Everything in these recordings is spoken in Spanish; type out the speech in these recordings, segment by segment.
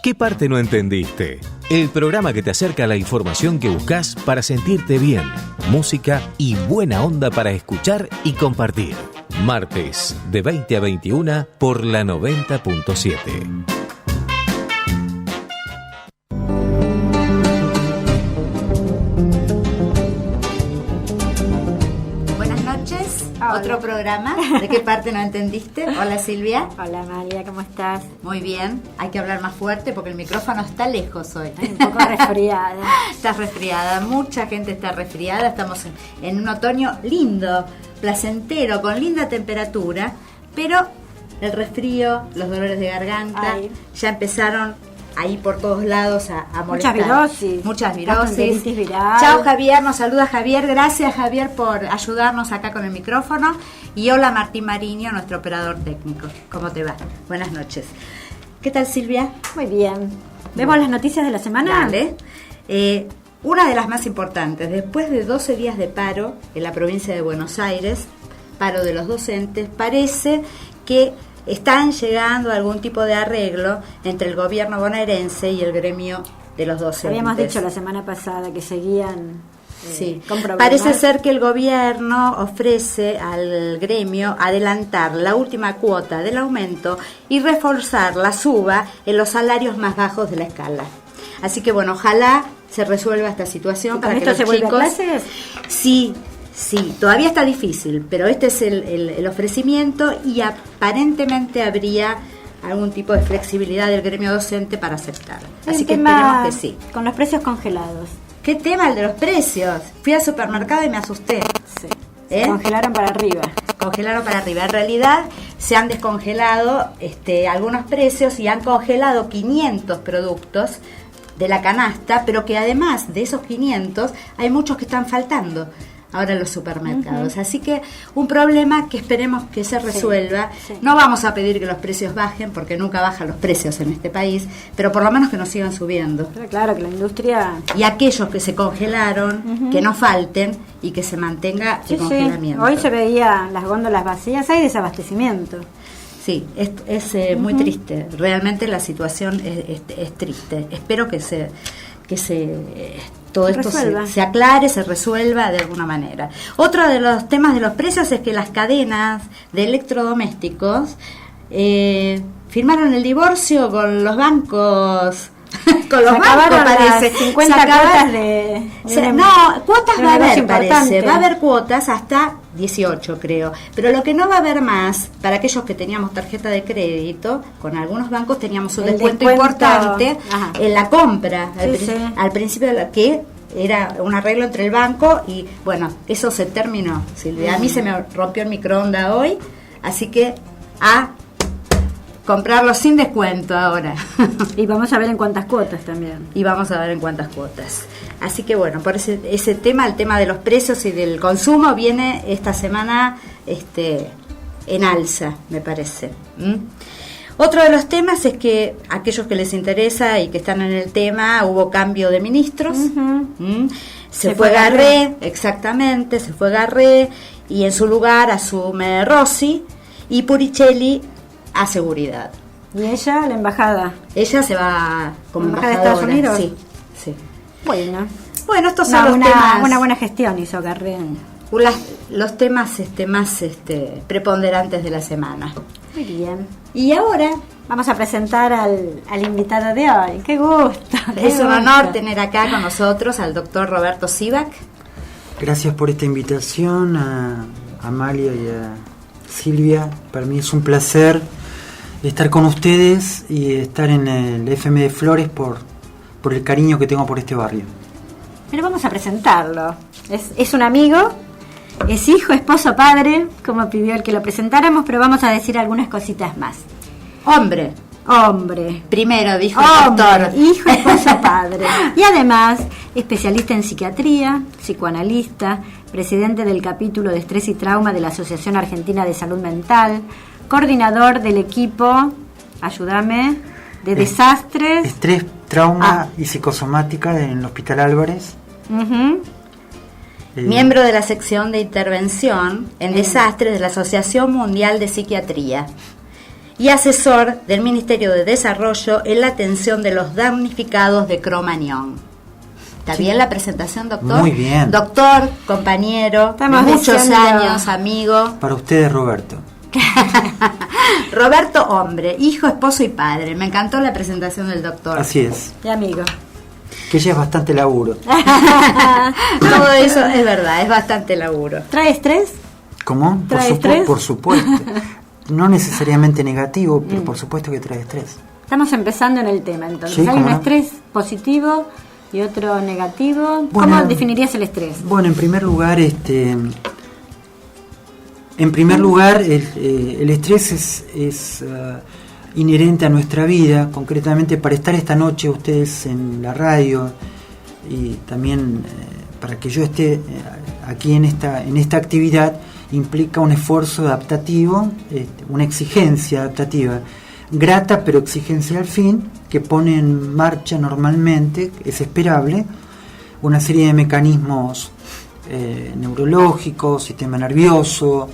¿Qué parte no entendiste? El programa que te acerca a la información que buscas para sentirte bien, música y buena onda para escuchar y compartir. Martes, de 20 a 21 por la 90.7. Otro programa. ¿De qué parte no entendiste? Hola, Silvia. Hola, María, ¿cómo estás? Muy bien. Hay que hablar más fuerte porque el micrófono está lejos hoy. Estoy un poco resfriada. Estás resfriada. Mucha gente está resfriada. Estamos en un otoño lindo, placentero, con linda temperatura, pero el resfrío, los dolores de garganta ya empezaron ahí por todos lados a molestar. Muchas virosis. Chao, Javier, nos saluda Javier. Gracias, Javier, por ayudarnos acá con el micrófono. Y hola, Martín Mariño, nuestro operador técnico. ¿Cómo te va? Buenas noches. ¿Qué tal, Silvia? Muy bien. ¿Vemos las noticias de la semana? Dale. Una de las más importantes, después de 12 días de paro en la provincia de Buenos Aires, paro de los docentes, parece que están llegando a algún tipo de arreglo entre el gobierno bonaerense y el gremio de los docentes. Habíamos dicho la semana pasada que seguían con problemas. Parece ser que el gobierno ofrece al gremio adelantar la última cuota del aumento y reforzar la suba en los salarios más bajos de la escala. Así que bueno, ojalá se resuelva esta situación para que los chicos... ¿Vuelve a clases? Sí, todavía está difícil, pero este es el ofrecimiento y aparentemente habría algún tipo de flexibilidad del gremio docente para aceptar. Así que esperemos que sí. Con los precios congelados. ¿Qué tema el de los precios? Fui al supermercado y me asusté. Sí. Se congelaron para arriba. Congelaron para arriba. En realidad se han descongelado algunos precios y han congelado 500 productos de la canasta, pero que además de esos 500 hay muchos que están faltando ahora en los supermercados. Así que un problema que esperemos que se resuelva. Sí. No vamos a pedir que los precios bajen, porque nunca bajan los precios en este país, pero por lo menos que no sigan subiendo. Pero claro, que la industria... Y aquellos que se congelaron, que no falten y que se mantenga el congelamiento. Hoy se veían las góndolas vacías, hay desabastecimiento. Sí, es muy triste. Realmente la situación es triste. Espero que todo esto se aclare, se resuelva de alguna manera. Otro de los temas de los precios es que las cadenas de electrodomésticos firmaron el divorcio con los bancos. Con los bancos parece 50 cuotas de cuotas va a haber, parece. Va a haber cuotas hasta 18, creo. Pero lo que no va a haber más, para aquellos que teníamos tarjeta de crédito, con algunos bancos teníamos un descuento importante en la compra. Al principio, que era un arreglo entre el banco y, bueno, eso se terminó, Silvia. A mí se me rompió el microondas hoy, así que comprarlo sin descuento ahora. Y vamos a ver en cuántas cuotas también. Así que bueno, por ese tema, el tema de los precios y del consumo viene esta semana en alza, me parece. Otro de los temas es que aquellos que les interesa y que están en el tema, hubo cambio de ministros. Se fue Garré, exactamente, se fue Garré y en su lugar asume Rossi y Puricelli a seguridad. ¿Y ella, la embajada? Ella se va como embajadora de Estados Unidos. Sí. Bueno, estos son los temas. Una buena gestión hizo Garré. Los temas más preponderantes de la semana. Muy bien. Y ahora vamos a presentar al invitado de hoy. ¡Qué gusto! Es un honor tener acá con nosotros al doctor Roberto Sivak. Gracias por esta invitación a Amalia y a Silvia. Para mí es un placer estar con ustedes y estar en el FM de Flores por el cariño que tengo por este barrio. Pero vamos a presentarlo. Es un amigo, es hijo, esposo, padre, como pidió el que lo presentáramos, pero vamos a decir algunas cositas más. Hombre. Primero dijo el doctor. Hijo, esposo, padre. Y además, especialista en psiquiatría, psicoanalista, presidente del capítulo de estrés y trauma de la Asociación Argentina de Salud Mental, coordinador del equipo, ayúdame, de desastres. Estrés, trauma y psicosomática en el Hospital Álvarez. Miembro de la sección de intervención en desastres de la Asociación Mundial de Psiquiatría. y asesor del Ministerio de Desarrollo en la atención de los damnificados de Cromañón. ¿Está bien la presentación, doctor? Muy bien. Doctor, compañero, Estamos muchos diciendo... años, amigo. Para ustedes, Roberto. Roberto, hombre, hijo, esposo y padre. Me encantó la presentación del doctor. Así es. Y amigo. Que ya es bastante laburo. Todo eso es verdad, es bastante laburo. ¿Trae estrés? ¿Cómo? ¿Trae estrés? Por supuesto. No necesariamente negativo, pero por supuesto que trae estrés. Estamos empezando en el tema, entonces. Sí, Hay cómo un no. estrés positivo y otro negativo. Bueno, ¿Cómo definirías el estrés? Bueno, en primer lugar, el estrés es inherente a nuestra vida. Concretamente, para estar esta noche ustedes en la radio y también para que yo esté aquí en esta actividad, implica un esfuerzo adaptativo, una exigencia adaptativa, grata pero exigencia al fin, que pone en marcha normalmente, es esperable, una serie de mecanismos neurológicos, sistema nervioso,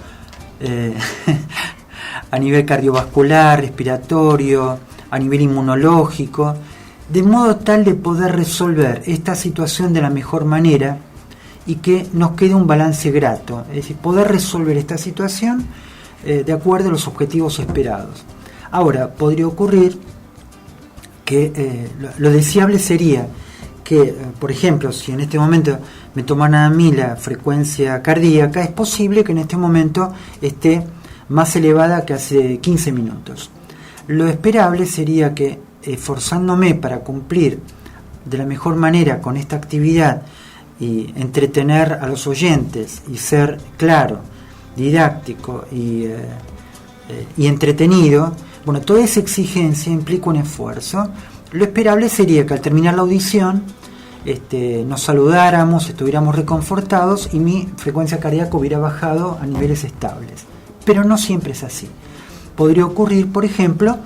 a nivel cardiovascular, respiratorio, a nivel inmunológico, de modo tal de poder resolver esta situación de la mejor manera y que nos quede un balance grato, es decir, poder resolver esta situación de acuerdo a los objetivos esperados. Ahora, podría ocurrir que lo deseable sería que, por ejemplo, si en este momento me tomaran a mí la frecuencia cardíaca, es posible que en este momento esté más elevada que hace 15 minutos. Lo esperable sería que, esforzándome para cumplir de la mejor manera con esta actividad y entretener a los oyentes y ser claro, didáctico y entretenido, bueno, toda esa exigencia implica un esfuerzo. Lo esperable sería que al terminar la audición nos saludáramos, estuviéramos reconfortados y mi frecuencia cardíaca hubiera bajado a niveles estables. Pero no siempre es así. Podría ocurrir, por ejemplo,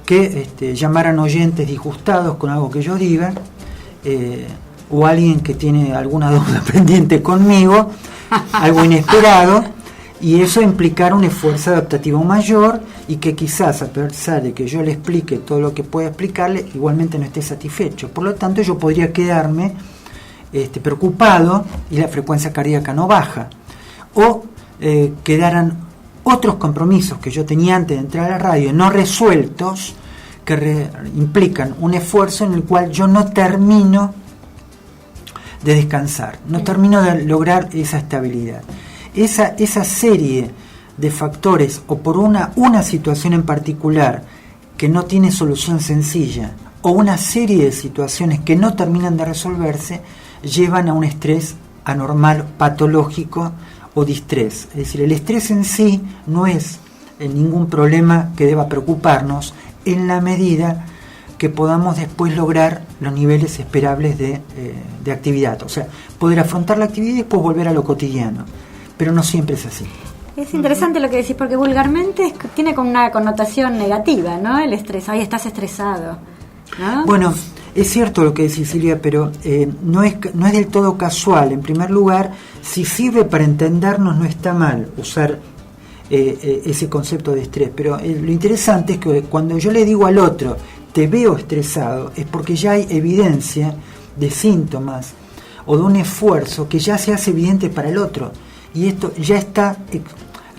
que llamaran oyentes disgustados con algo que yo diga, o alguien que tiene alguna duda pendiente conmigo, algo inesperado, y eso implicara un esfuerzo adaptativo mayor y que quizás, a pesar de que yo le explique todo lo que pueda explicarle, igualmente no esté satisfecho. Por lo tanto, yo podría quedarme preocupado y la frecuencia cardíaca no baja. O quedaran otros compromisos que yo tenía antes de entrar a la radio no resueltos, que implican un esfuerzo en el cual yo no termino de descansar, no termino de lograr esa estabilidad. Esa serie de factores, o por una situación en particular que no tiene solución sencilla, o una serie de situaciones que no terminan de resolverse, llevan a un estrés anormal, patológico o distrés. Es decir, el estrés en sí no es ningún problema que deba preocuparnos en la medida que podamos después lograr los niveles esperables de actividad. O sea, poder afrontar la actividad y después volver a lo cotidiano. Pero no siempre es así. Es interesante lo que decís, porque vulgarmente tiene como una connotación negativa, ¿no? El estrés, ay, estás estresado, ¿no? Bueno, es cierto lo que decís, Silvia, pero no es del todo casual. En primer lugar, si sirve para entendernos, no está mal usar ese concepto de estrés. Pero lo interesante es que cuando yo le digo al otro, te veo estresado, es porque ya hay evidencia de síntomas o de un esfuerzo que ya se hace evidente para el otro. Y esto ya está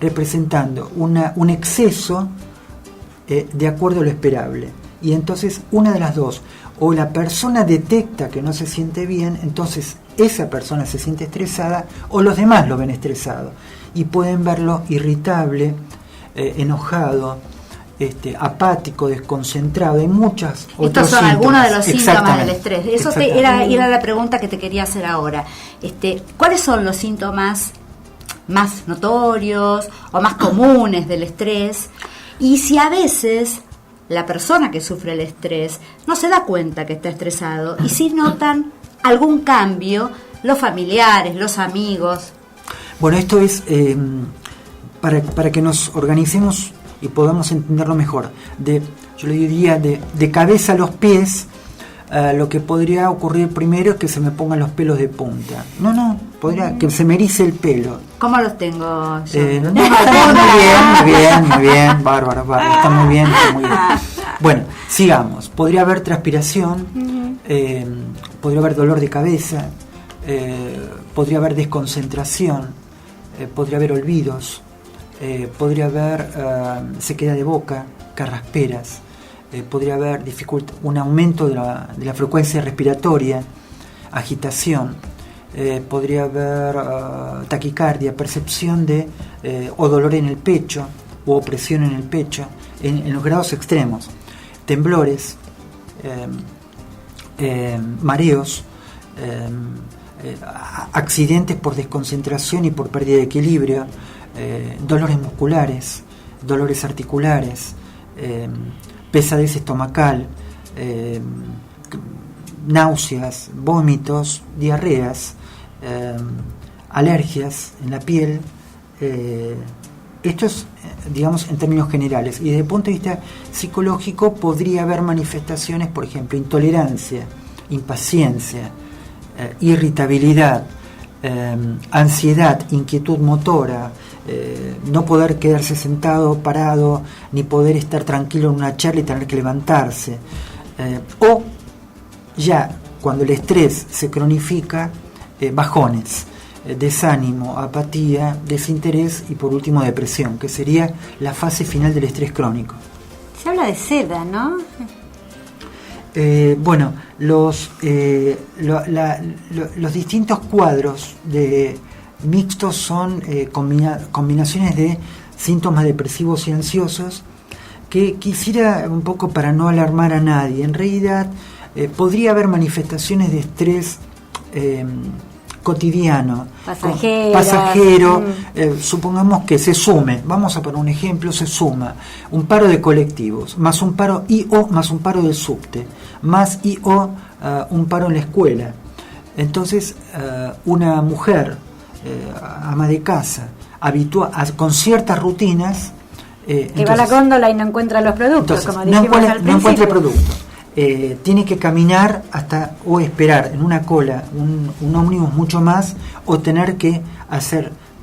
representando un exceso de acuerdo a lo esperable. Y entonces, una de las dos, o la persona detecta que no se siente bien, entonces esa persona se siente estresada, o los demás lo ven estresado. Y pueden verlo irritable, enojado, apático, desconcentrado. Hay muchas otros Estos son síntomas. algunos de los síntomas del estrés. Eso era la pregunta que te quería hacer ahora. ¿Cuáles son los síntomas más notorios o más comunes del estrés? Y si a veces la persona que sufre el estrés no se da cuenta que está estresado, y si notan algún cambio, los familiares, los amigos. Bueno, esto es para que nos organicemos y podamos entenderlo mejor. Yo le diría de cabeza a los pies, lo que podría ocurrir primero es que se me pongan los pelos de punta. No, podría que se me erice el pelo. ¿Cómo los tengo yo? Muy bien, bárbaro, está muy bien. Bueno, sigamos. Podría haber transpiración, podría haber dolor de cabeza, podría haber desconcentración, podría haber olvidos, podría haber sequedad de boca, carrasperas, podría haber un aumento de la frecuencia respiratoria, agitación, podría haber taquicardia, percepción de o dolor en el pecho u opresión en el pecho, en los grados extremos, temblores, mareos, accidentes por desconcentración y por pérdida de equilibrio, dolores musculares, dolores articulares, pesadez estomacal, náuseas, vómitos, diarreas, alergias en la piel. Esto es, digamos, en términos generales. Y desde el punto de vista psicológico podría haber manifestaciones, por ejemplo, intolerancia, impaciencia, irritabilidad, ansiedad, inquietud motora, no poder quedarse sentado, parado, ni poder estar tranquilo en una charla y tener que levantarse, o ya cuando el estrés se cronifica, bajones, desánimo, apatía, desinterés y por último depresión, que sería la fase final del estrés crónico. Se habla de seda, ¿no? Bueno, los distintos cuadros mixtos son combinaciones de síntomas depresivos y ansiosos que quisiera, un poco para no alarmar a nadie, en realidad podría haber manifestaciones de estrés cotidiano, pasajero, supongamos que se sume, vamos a poner un ejemplo, se suma un paro de colectivos, más un paro I.O., más un paro del subte, más I.O., un paro en la escuela. Entonces, una mujer, ama de casa, con ciertas rutinas, que va a la góndola y no encuentra los productos, entonces, como dijimos al principio. No encuentra el producto. Tiene que caminar o esperar en una cola un ómnibus mucho más, o tener que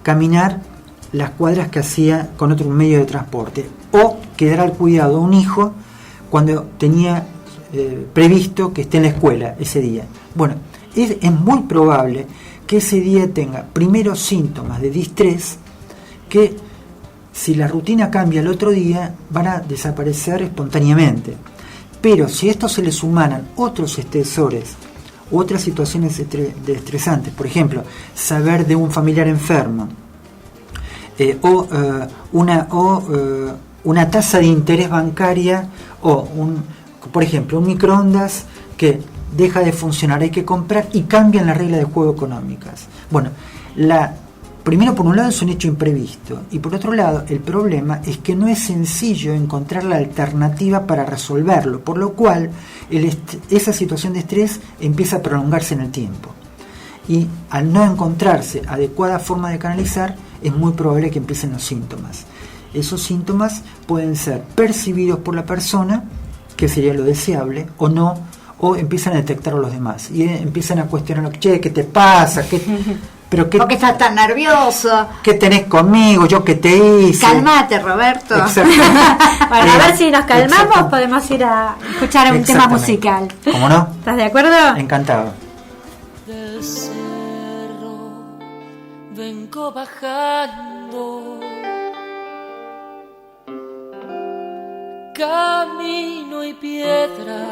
caminar las cuadras que hacía con otro medio de transporte, o quedar al cuidado de un hijo cuando tenía previsto que esté en la escuela ese día. Bueno, es muy probable que ese día tenga primero síntomas de distrés que, si la rutina cambia el otro día, van a desaparecer espontáneamente. Pero si a esto se le sumaran otros estresores u otras situaciones estresantes, por ejemplo, saber de un familiar enfermo, una tasa de interés bancaria, o por ejemplo, un microondas que deja de funcionar, hay que comprar y cambian las reglas de juego económicas. Bueno, primero, por un lado, es un hecho imprevisto, y por otro lado, el problema es que no es sencillo encontrar la alternativa para resolverlo, por lo cual esa situación de estrés empieza a prolongarse en el tiempo. Y al no encontrarse adecuada forma de canalizar, es muy probable que empiecen los síntomas. Esos síntomas pueden ser percibidos por la persona, que sería lo deseable, o no, o empiezan a detectar a los demás y empiezan a cuestionar, che, ¿qué te pasa? ¿Por qué estás tan nervioso? ¿Qué tenés conmigo? ¿Yo qué te hice? Cálmate, Roberto. Bueno, a ver si nos calmamos, podemos ir a escuchar un tema musical. ¿Cómo no? ¿Estás de acuerdo? Encantado. Del cerro vengo bajando, camino y piedra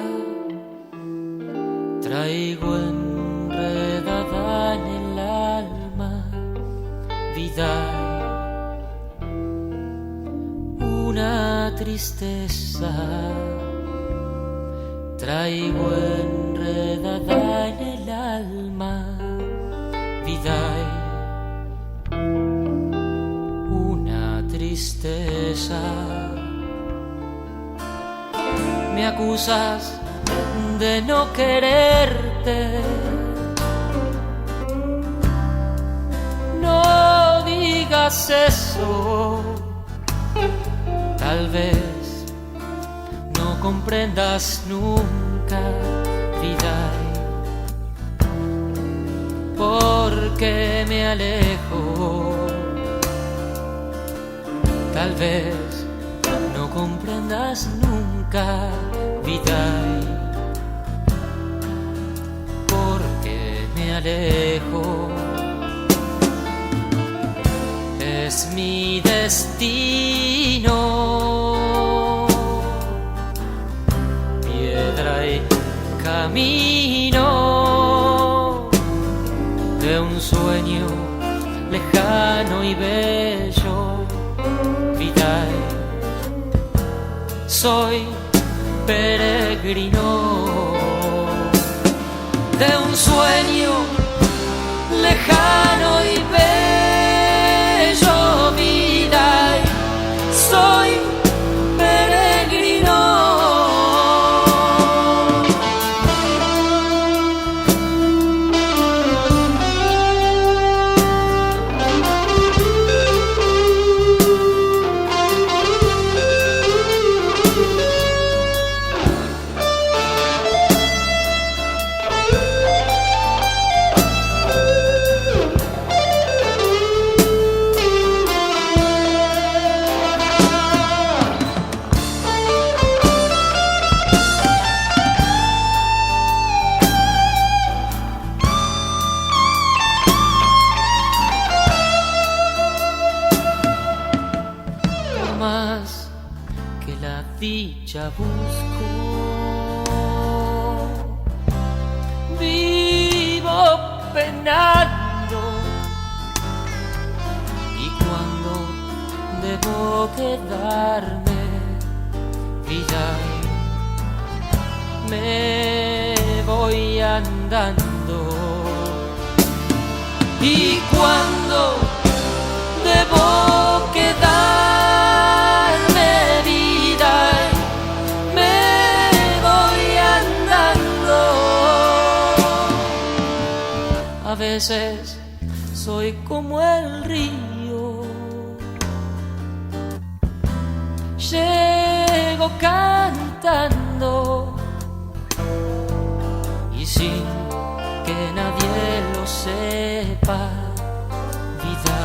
traigo enredada en el alma, vida, una tristeza traigo enredada en el alma, vida, una tristeza. Me acusas de no quererte, no digas eso, tal vez no comprendas nunca vida, porque me alejo. Tal vez no comprendas nunca, vida, porque me alejo. Es mi destino, piedra y camino de un sueño lejano y bello, vida. Soy peregrino de un sueño lejano y bello, vida. Soy peregrino. Dicha busco, vivo penando, y cuando debo quedarme, vida, me voy andando, y cuando debo quedarme, a veces soy como el río, llego cantando y sin que nadie lo sepa, vida,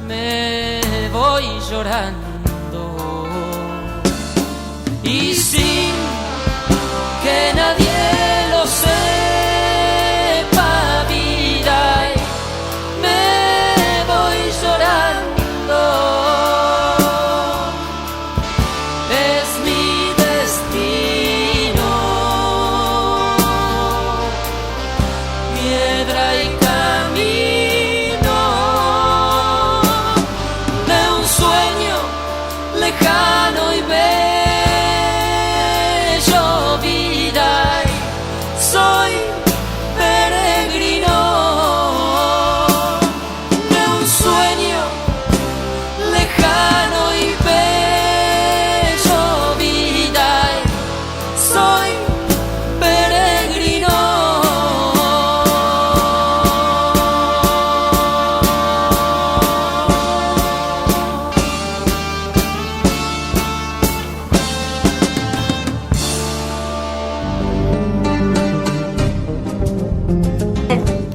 me voy llorando y sin que nadie lo sepa,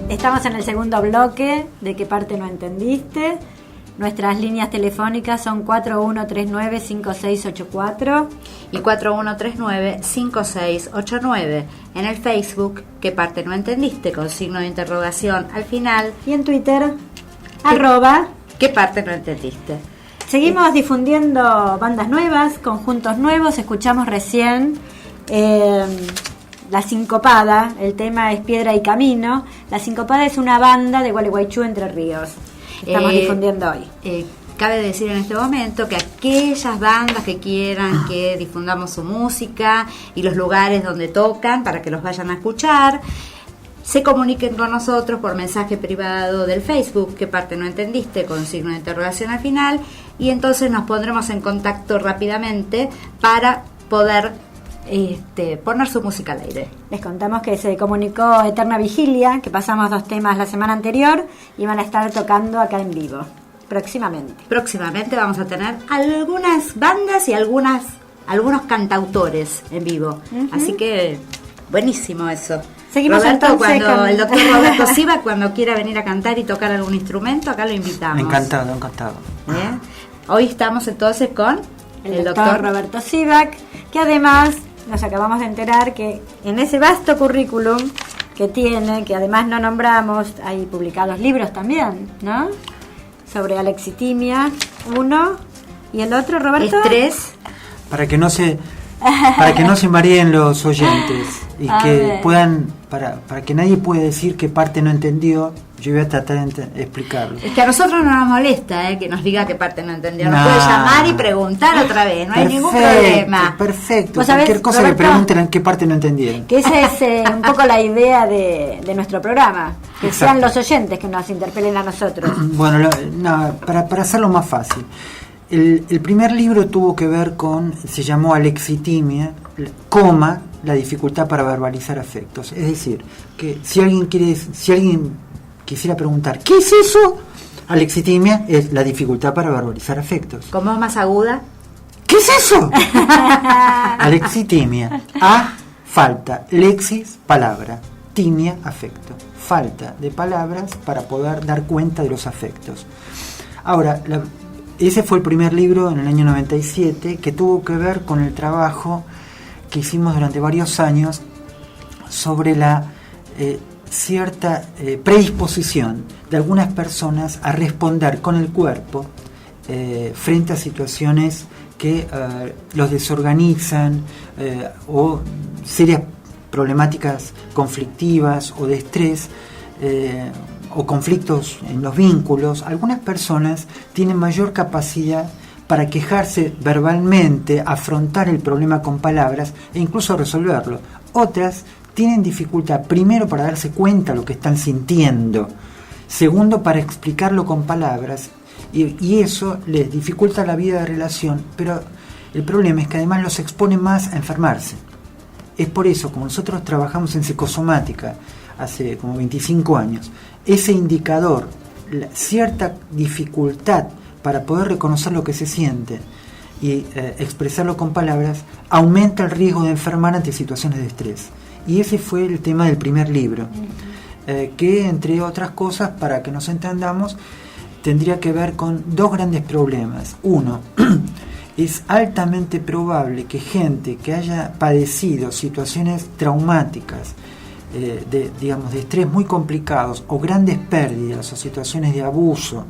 Estamos en el segundo bloque de ¿Qué parte no entendiste? Nuestras líneas telefónicas son 4139-5684 y 4139-5689. En el Facebook, ¿Qué parte no entendiste? Con signo de interrogación al final. Y en Twitter, ¿Qué parte no entendiste? Seguimos difundiendo bandas nuevas, conjuntos nuevos. Escuchamos recién La Sincopada, el tema es Piedra y Camino. La Sincopada es una banda de Gualeguaychú, Entre Ríos. Estamos difundiendo hoy. Cabe decir en este momento que aquellas bandas que quieran que difundamos su música y los lugares donde tocan para que los vayan a escuchar, se comuniquen con nosotros por mensaje privado del Facebook, ¿Qué parte no entendiste? Con signo de interrogación al final, y entonces nos pondremos en contacto rápidamente para poder poner su música al aire. Les contamos que se comunicó Eterna Vigilia, que pasamos 2 temas la semana anterior y van a estar tocando acá en vivo próximamente. Próximamente vamos a tener algunas bandas y algunas algunos cantautores en vivo. Así que buenísimo eso. Seguimos Roberto, entonces cuando con... el doctor Roberto Siva, cuando quiera venir a cantar y tocar algún instrumento, acá lo invitamos. Encantado. Hoy estamos entonces con el doctor Roberto Sivak, que además nos acabamos de enterar que en ese vasto currículum que tiene, que además no nombramos, hay publicados libros también, ¿no? Sobre alexitimia, uno, y el otro, Roberto. Estrés. Para que no se mareen los oyentes y que puedan, para que nadie pueda decir qué parte no entendió, yo voy a tratar de explicarlo. Es que a nosotros no nos molesta que nos diga qué parte no entendió. Nos puede llamar y preguntar otra vez, no hay ningún problema. Perfecto, cualquier cosa Roberto, que pregunten en qué parte no entendieron. Que esa es un poco la idea de nuestro programa, que Exacto. Sean los oyentes que nos interpelen a nosotros. Bueno, para hacerlo más fácil, el primer libro tuvo que ver se llamó Alexitimia, la dificultad para verbalizar afectos. Es decir, que si alguien quisiera preguntar, ¿qué es eso? Alexitimia es la dificultad para verbalizar afectos. ¿Cómo es más aguda? ¿Qué es eso? Alexitimia. Falta. Lexis, palabra. Timia, afecto. Falta de palabras para poder dar cuenta de los afectos. Ahora, ese fue el primer libro en el año 97 que tuvo que ver con el trabajo que hicimos durante varios años sobre la cierta predisposición de algunas personas a responder con el cuerpo frente a situaciones que los desorganizan o serias problemáticas conflictivas o de estrés o conflictos en los vínculos. Algunas personas tienen mayor capacidad para quejarse verbalmente, afrontar el problema con palabras e incluso resolverlo. Otras tienen dificultad, primero, para darse cuenta de lo que están sintiendo, segundo, para explicarlo con palabras, y eso les dificulta la vida de relación, pero el problema es que además los expone más a enfermarse. Es por eso, como nosotros trabajamos en psicosomática hace como 25 años, ese indicador, cierta dificultad para poder reconocer lo que se siente y expresarlo con palabras, aumenta el riesgo de enfermar ante situaciones de estrés. Y ese fue el tema del primer libro, que entre otras cosas, para que nos entendamos, tendría que ver con dos grandes problemas. Uno, es altamente probable que gente que haya padecido situaciones traumáticas, de estrés muy complicados, o grandes pérdidas, o situaciones de abuso,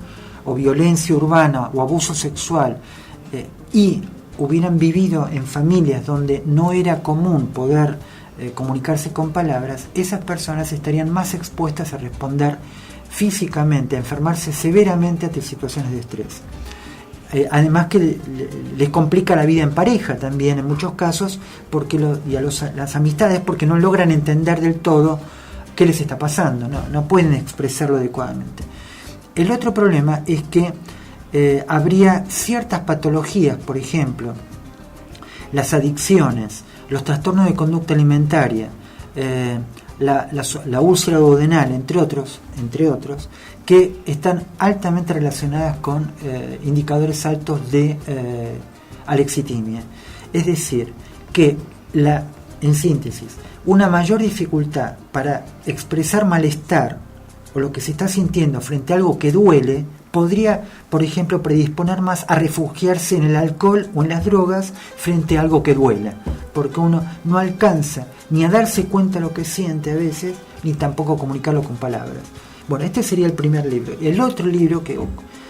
o violencia urbana, o abuso sexual, y hubieran vivido en familias donde no era común poder comunicarse con palabras, esas personas estarían más expuestas a responder físicamente, a enfermarse severamente ante situaciones de estrés. Además que les complica la vida en pareja también en muchos casos, y a las amistades, porque no logran entender del todo qué les está pasando, no pueden expresarlo adecuadamente. El otro problema es que habría ciertas patologías, por ejemplo, las adicciones, los trastornos de conducta alimentaria, la úlcera duodenal, entre otros, que están altamente relacionadas con indicadores altos de alexitimia. Es decir, que en síntesis, una mayor dificultad para expresar malestar o lo que se está sintiendo frente a algo que duele podría, por ejemplo, predisponer más a refugiarse en el alcohol o en las drogas frente a algo que duela, porque uno no alcanza ni a darse cuenta de lo que siente a veces, ni tampoco comunicarlo con palabras. Bueno, este sería el primer libro. El otro libro, que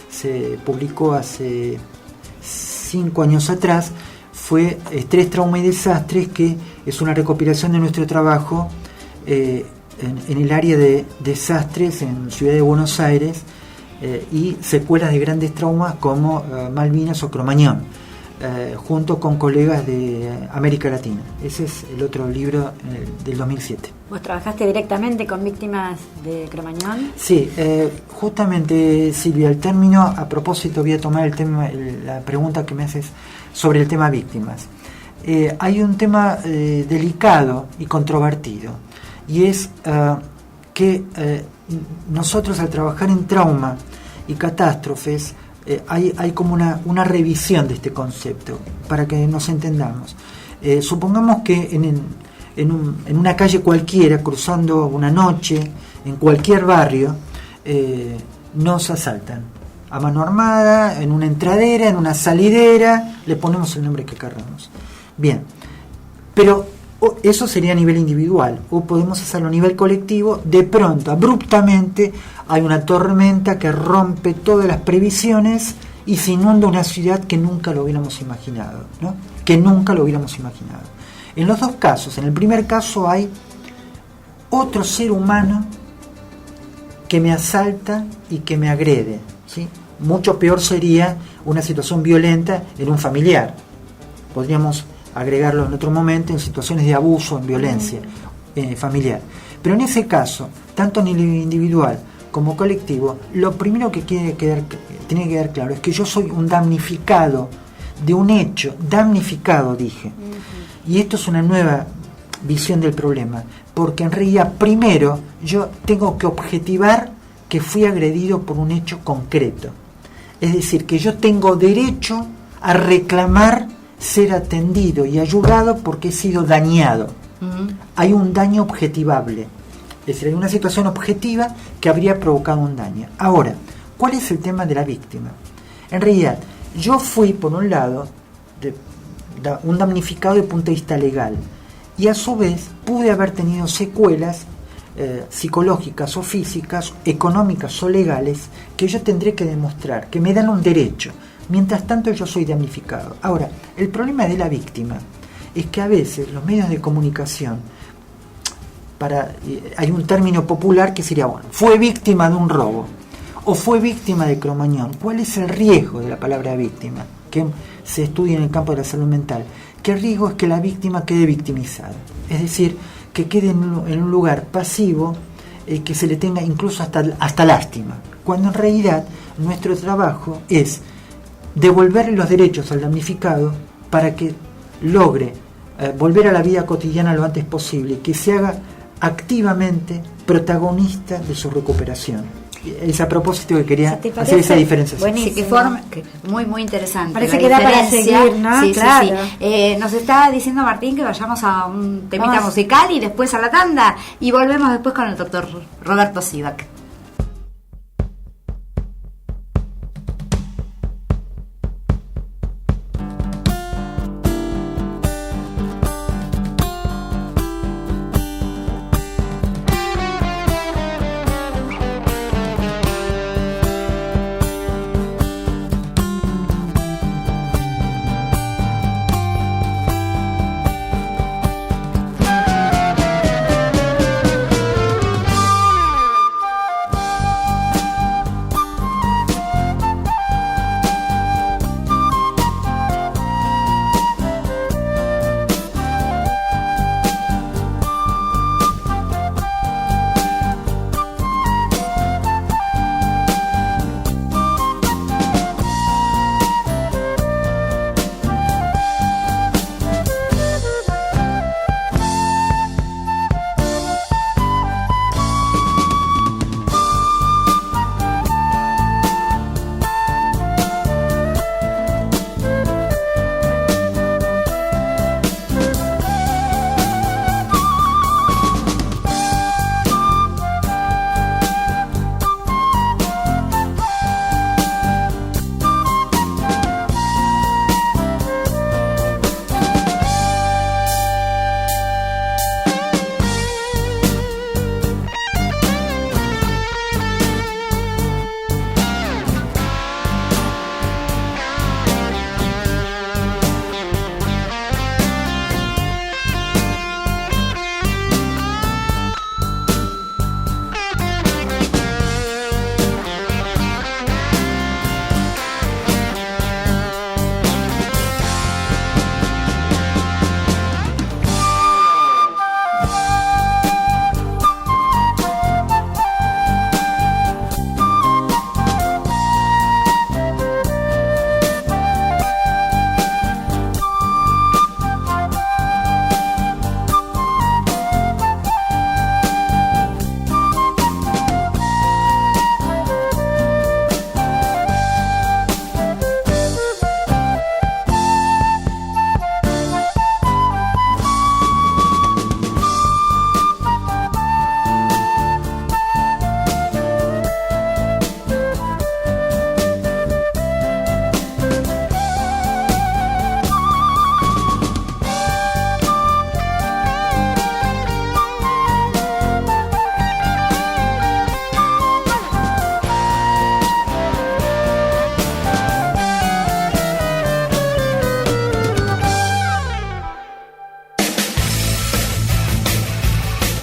se publicó hace 5 años atrás, fue Estrés, Trauma y Desastres, que es una recopilación de nuestro trabajo en el área de desastres en Ciudad de Buenos Aires, y secuelas de grandes traumas como Malvinas o Cromañón, junto con colegas de América Latina. Ese es el otro libro del 2007. ¿Vos trabajaste directamente con víctimas de Cromañón? Sí, justamente, Silvia, el término, a propósito voy a tomar la pregunta que me haces sobre el tema víctimas. Hay un tema delicado y controvertido, y es que nosotros, al trabajar en trauma y catástrofes, hay como una revisión de este concepto, para que nos entendamos. Supongamos que en una calle cualquiera, cruzando una noche, en cualquier barrio, nos asaltan a mano armada, en una entradera, en una salidera, le ponemos el nombre que queramos. Bien, pero eso sería a nivel individual, o podemos hacerlo a nivel colectivo. De pronto, abruptamente, hay una tormenta que rompe todas las previsiones y se inunda una ciudad que nunca lo hubiéramos imaginado, ¿no? Que nunca lo hubiéramos imaginado. En los dos casos, en el primer caso hay otro ser humano que me asalta y que me agrede, ¿sí? Mucho peor sería una situación violenta en un familiar. Podríamos agregarlo en otro momento en situaciones de abuso, en violencia familiar. Pero en ese caso, tanto a nivel individual como colectivo, lo primero que tiene que quedar claro es que yo soy un damnificado de un hecho, damnificado dije. Y esto es una nueva visión del problema, porque en realidad primero yo tengo que objetivar que fui agredido por un hecho concreto. Es decir, que yo tengo derecho a reclamar ser atendido y ayudado porque he sido dañado. Hay un daño objetivable, es decir, hay una situación objetiva que habría provocado un daño. Ahora, ¿cuál es el tema de la víctima? En realidad, yo fui, por un lado, un damnificado desde el punto de vista legal, y a su vez pude haber tenido secuelas psicológicas o físicas, económicas o legales, que yo tendré que demostrar, que me dan un derecho. Mientras tanto yo soy damnificado. Ahora, el problema de la víctima es que a veces los medios de comunicación, hay un término popular que sería, bueno, fue víctima de un robo o fue víctima de cromañón. ¿Cuál es el riesgo de la palabra víctima? Que se estudia en el campo de la salud mental. Que el riesgo es que la víctima quede victimizada, es decir, que quede en un lugar pasivo, que se le tenga incluso hasta lástima, cuando en realidad nuestro trabajo es devolverle los derechos al damnificado para que logre volver a la vida cotidiana lo antes posible y que se haga activamente protagonista de su recuperación. Es a propósito que quería hacer esa diferenciación. Buenísimo. Muy interesante. Parece que da para seguir, ¿no? Sí, claro. sí. Nos está diciendo Martín que vayamos a un temita musical y después a la tanda, y volvemos después con el doctor Roberto Sivak.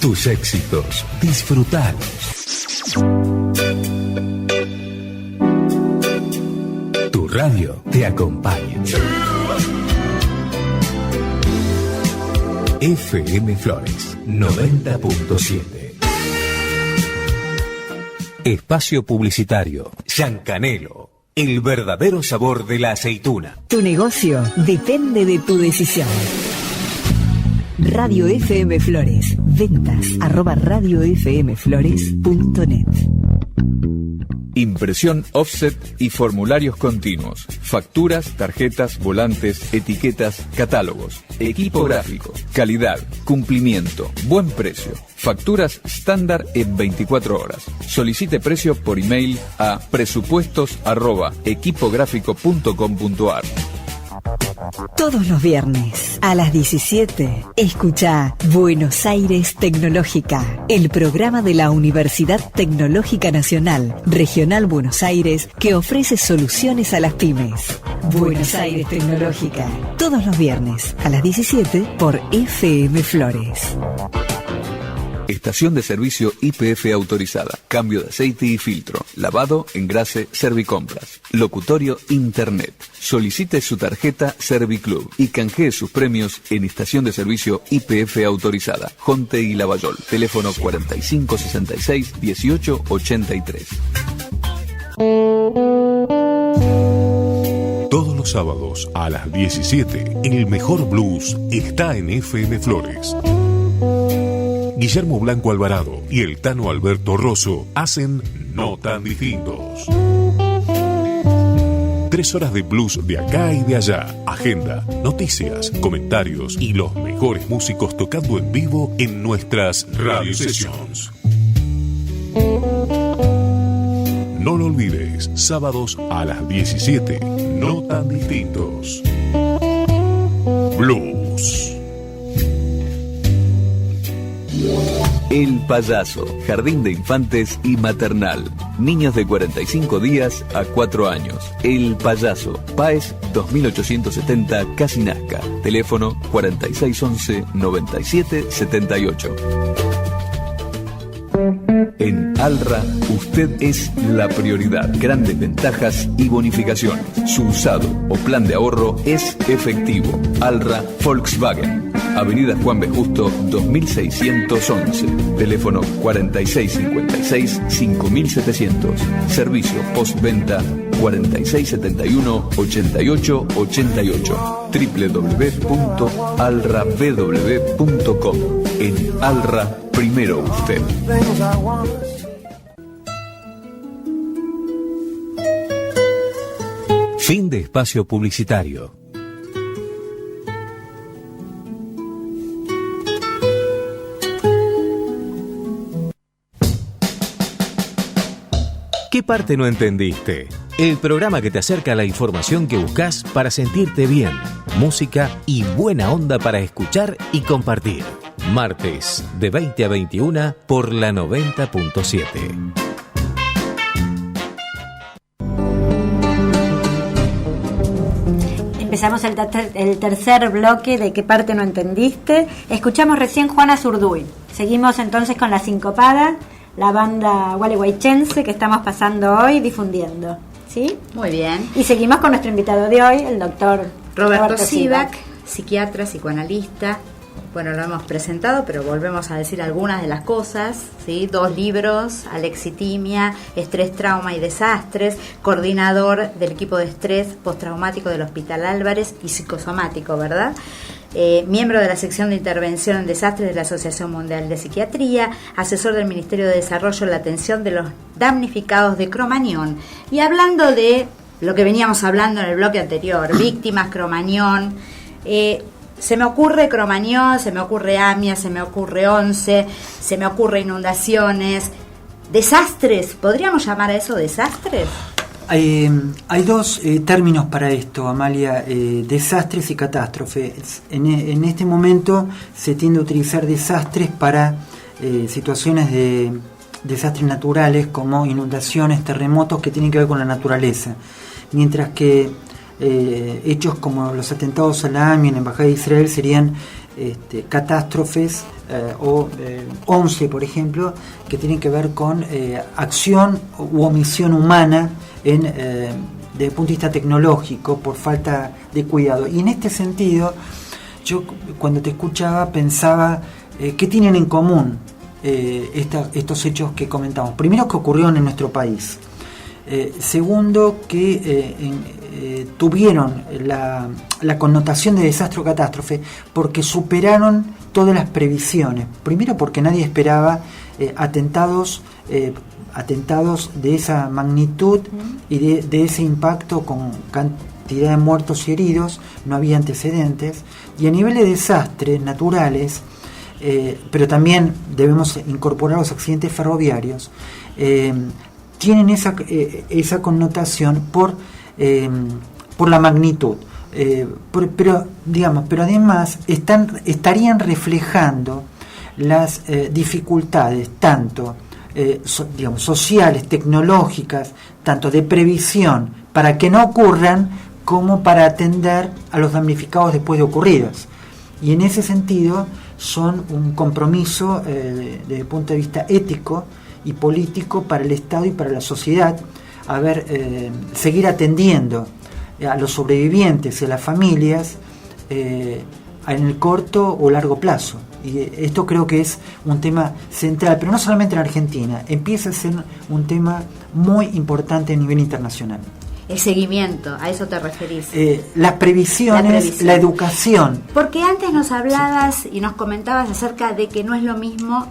Tus éxitos, disfrutalos. Tu radio te acompaña. FM Flores 90.7. Espacio publicitario. Yancanelo. El verdadero sabor de la aceituna. Tu negocio depende de tu decisión. Radio FM Flores. Ventas @radiofmflores.net. Impresión offset y formularios continuos. Facturas, tarjetas, volantes, etiquetas, catálogos. Equipo gráfico. Calidad, cumplimiento, buen precio. Facturas estándar en 24 horas. Solicite precio por email a presupuestos@equipográfico.com.ar. Todos los viernes a las 17, escucha Buenos Aires Tecnológica, el programa de la Universidad Tecnológica Nacional, Regional Buenos Aires, que ofrece soluciones a las pymes. Buenos Aires Tecnológica, todos los viernes a las 17 por FM Flores. Estación de servicio YPF autorizada. Cambio de aceite y filtro. Lavado, engrase, Servicompras. Locutorio Internet. Solicite su tarjeta Serviclub y canjee sus premios en estación de servicio YPF autorizada. Jonte y Lavallol. Teléfono 4566-1883. Todos los sábados a las 17, el mejor blues está en FM Flores. Guillermo Blanco Alvarado y el Tano Alberto Rosso hacen No Tan Distintos. 3 horas de blues de acá y de allá. Agenda, noticias, comentarios y los mejores músicos tocando en vivo en nuestras radio sessions. No lo olvides, sábados a las 17, No Tan Distintos. Blues. El Payaso, jardín de infantes y maternal. Niños de 45 días a 4 años. El Payaso, Páez 2870, Casi Nazca. Teléfono 4611-9778. En Alra, usted es la prioridad. Grandes ventajas y bonificaciones. Su usado o plan de ahorro es efectivo. Alra Volkswagen. Avenida Juan B. Justo, 2611. Teléfono 4656-5700. Servicio postventa 4671-8888. www.alrabw.com. En Alra, primero usted. Fin de espacio publicitario. ¿Qué parte no entendiste? El programa que te acerca a la información que buscas para sentirte bien, música y buena onda para escuchar y compartir. Martes, de 20 a 21 por la 90.7. Empezamos el tercer bloque de ¿Qué parte no entendiste? Escuchamos recién Juana Zurduy. Seguimos entonces con La Sincopada, la banda gualeguaychense que estamos pasando hoy difundiendo. ¿Sí? Muy bien. Y seguimos con nuestro invitado de hoy, el doctor Roberto Sivak, psiquiatra, psicoanalista. Bueno, lo hemos presentado, pero volvemos a decir algunas de las cosas, ¿sí? 2 libros, Alexitimia, Estrés, Trauma y Desastres, coordinador del equipo de estrés postraumático del Hospital Álvarez y psicosomático, ¿verdad? Miembro de la sección de intervención en desastres de la Asociación Mundial de Psiquiatría, asesor del Ministerio de Desarrollo en la atención de los damnificados de Cromañón. Y hablando de lo que veníamos hablando en el bloque anterior, víctimas, Cromañón, se me ocurre Cromañón, se me ocurre AMIA, se me ocurre ONCE, se me ocurre inundaciones, desastres. ¿Podríamos llamar a eso desastres? Hay 2 términos para esto, Amalia, desastres y catástrofes. En este momento se tiende a utilizar desastres para situaciones de desastres naturales como inundaciones, terremotos que tienen que ver con la naturaleza, mientras que hechos como los atentados a la AMI en la Embajada de Israel serían catástrofes, o 11, por ejemplo, que tienen que ver con acción u omisión humana desde el punto de vista tecnológico por falta de cuidado. Y en este sentido, yo cuando te escuchaba pensaba, ¿qué tienen en común estos hechos que comentamos? Primero, que ocurrieron en nuestro país. Segundo, que tuvieron la connotación de desastre o catástrofe porque superaron todas las previsiones. Primero, porque nadie esperaba atentados de esa magnitud y de ese impacto con cantidad de muertos y heridos. No había antecedentes. Y a nivel de desastres naturales, pero también debemos incorporar los accidentes ferroviarios, tienen esa connotación por la magnitud, pero además estarían reflejando las dificultades tanto sociales, tecnológicas, tanto de previsión para que no ocurran como para atender a los damnificados después de ocurridas. Y en ese sentido son un compromiso desde el punto de vista ético y político para el Estado y para la sociedad, seguir atendiendo a los sobrevivientes y a las familias en el corto o largo plazo. Y esto creo que es un tema central, pero no solamente en Argentina, empieza a ser un tema muy importante a nivel internacional. El seguimiento, ¿a eso te referís? Las previsiones, la educación. Porque antes nos hablabas y nos comentabas acerca de que no es lo mismo,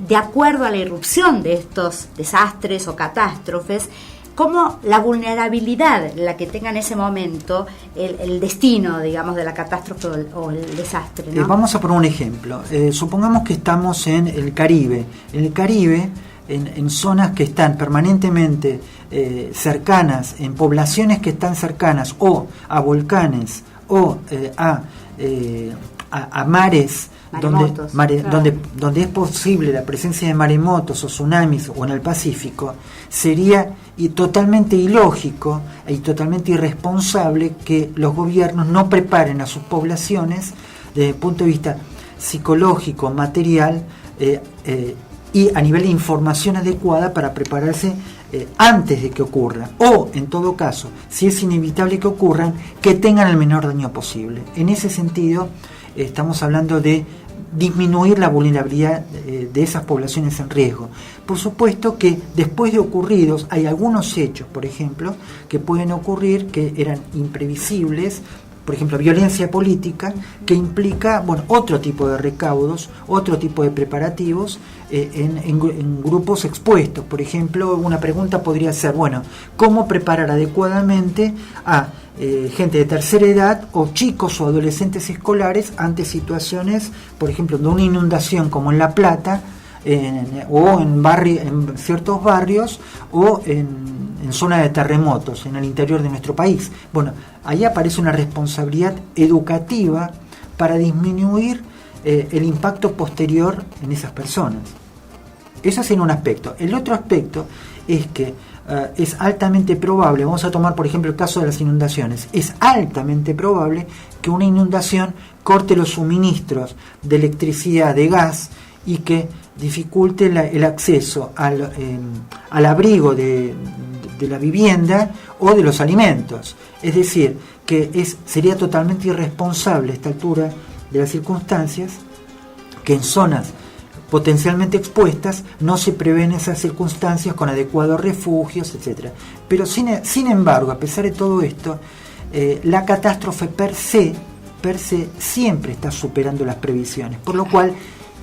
de acuerdo a la irrupción de estos desastres o catástrofes, como la vulnerabilidad, la que tenga en ese momento el destino, digamos, de la catástrofe o el desastre, ¿no? Vamos a poner un ejemplo. Supongamos que estamos en el Caribe. En el Caribe, en zonas que están permanentemente cercanas, en poblaciones que están cercanas o a volcanes o a mares, donde es posible la presencia de maremotos o tsunamis, o en el Pacífico, sería totalmente ilógico y totalmente irresponsable que los gobiernos no preparen a sus poblaciones desde el punto de vista psicológico, material y a nivel de información adecuada para prepararse antes de que ocurra, o en todo caso, si es inevitable que ocurran, que tengan el menor daño posible. En ese sentido, estamos hablando de disminuir la vulnerabilidad de esas poblaciones en riesgo. Por supuesto que después de ocurridos hay algunos hechos, por ejemplo, que pueden ocurrir que eran imprevisibles, por ejemplo, violencia política, que implica otro tipo de recaudos, otro tipo de preparativos en grupos expuestos. Por ejemplo, una pregunta podría ser, ¿cómo preparar adecuadamente a gente de tercera edad o chicos o adolescentes escolares ante situaciones, por ejemplo, de una inundación como en La Plata, o en ciertos barrios, o en zona de terremotos en el interior de nuestro país? Ahí aparece una responsabilidad educativa para disminuir el impacto posterior en esas personas. Eso es en un aspecto. El otro aspecto es que es altamente probable, vamos a tomar por ejemplo el caso de las inundaciones, es altamente probable que una inundación corte los suministros de electricidad, de gas, y que dificulte el acceso al abrigo de la vivienda o de los alimentos. Es decir, que sería totalmente irresponsable a esta altura de las circunstancias que en zonas potencialmente expuestas no se prevén esas circunstancias con adecuados refugios, etc. Pero sin embargo, a pesar de todo esto, la catástrofe per se siempre está superando las previsiones, por lo cual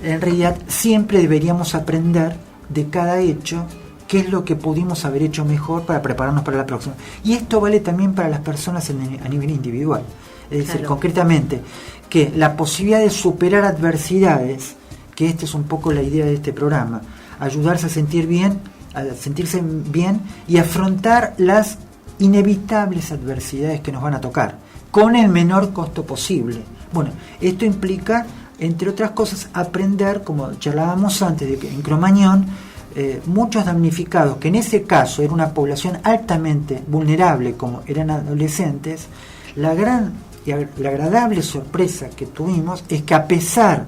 en realidad siempre deberíamos aprender de cada hecho qué es lo que pudimos haber hecho mejor para prepararnos para la próxima. Y esto vale también para las personas a nivel individual. Es decir, concretamente, que la posibilidad de superar adversidades, que esta es un poco la idea de este programa, ayudarse a sentirse bien y afrontar las inevitables adversidades que nos van a tocar, con el menor costo posible. Esto implica, entre otras cosas, aprender, como charlábamos antes, de que en Cromañón muchos damnificados, que en ese caso era una población altamente vulnerable como eran adolescentes, la gran y la agradable sorpresa que tuvimos es que a pesar